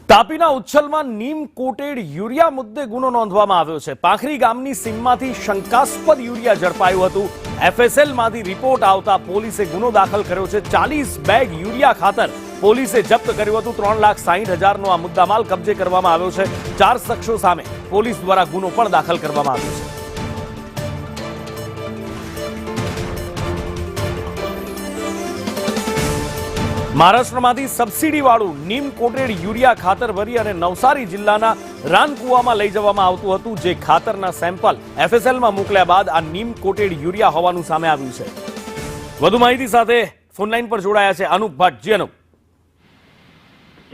તાપીના ઉચ્છલમાં નીમ coated urea મુદ્દે ગુનો નોંધવામાં આવ્યો છે। પાંખરી ગામની સીમમાંથી શંકાસ્પદ યુરિયા ઝડપાયું હતું। એફએસએલમાંથી રિપોર્ટ આવતા પોલીસે ગુનો દાખલ કર્યો છે। 40 બેગ યુરિયા ખાતર પોલીસે જપ્ત કર્યું હતું। 3,60,000નો આ મુદ્દામાલ કબજે કરવામાં આવ્યો છે। 4 શખ્સો સામે પોલીસ દ્વારા ગુનો પણ દાખલ કરવામાં આવ્યો છે। મહારાષ્ટ્રમાંથી સબસિડીવાળું નીમ કોટેડ યુરિયા ખાતર ભરી અને નવસારી જિલ્લાના રાનકુવામાં લઈ જવામાં આવતું હતું, જે ખાતરના સેમ્પલ એફએસએલમાં મોકલ્યા બાદ આ નીમ કોટેડ યુરિયા હોવાનું સામે આવ્યું છે। વધુ માહિતી સાથે ફોનલાઈન પર જોડાયા છે અનુપ ભટ્ટ। જી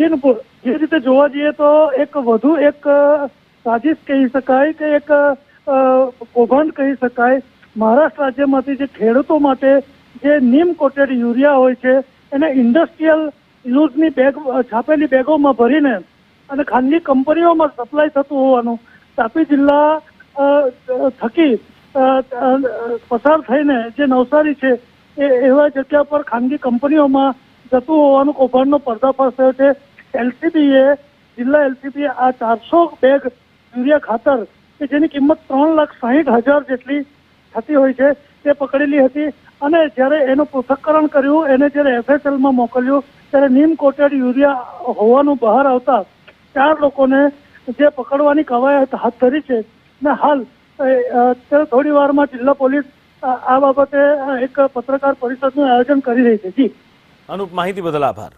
અનુપ। જે રીતે જોવા જઈએ તો વધુ એક સાજિશ કહી શકાય કે એક કૌભાંડ કહી શકાય। મહારાષ્ટ્ર રાજ્યમાંથી જે ખેડૂતો માટે જે નીમ કોટેડ યુરિયા હોય છે એને ઇન્ડસ્ટ્રીયલ યુઝની બેગ છાપેલી બેગોમાં ભરીને અને ખાનગી કંપનીઓમાં સપ્લાય થતું હોવાનું તાપી જિલ્લા થકી પસાર થઈને જે નવસારી છે એવા જગ્યા પર ખાનગી કંપનીઓમાં જતું હોવાનું કૌભાંડનો પર્દાફાશ થયો છે। જિલ્લા એલસીબીએ આ 400 બેગ યુરિયા ખાતર કે જેની કિંમત 3,60,000 જેટલી થતી હોય છે તે પકડેલી હતી અને જ્યારે એનું પૃથ્થકરણ કર્યું, એને જ્યારે એફએસએલમાં મોકલ્યું ત્યારે નીમ કોટેડ યુરિયા હોવાનું બહાર આવતા 4 લોકોને જે પકડવાની કવાયત હાથ ધરી છે ને હાલ થોડી વારમાં જિલ્લા પોલીસ આ બાબતે એક પત્રકાર પરિષદનું આયોજન કરી રહી છે। જી અનુપ, માહિતી બદલ આભાર।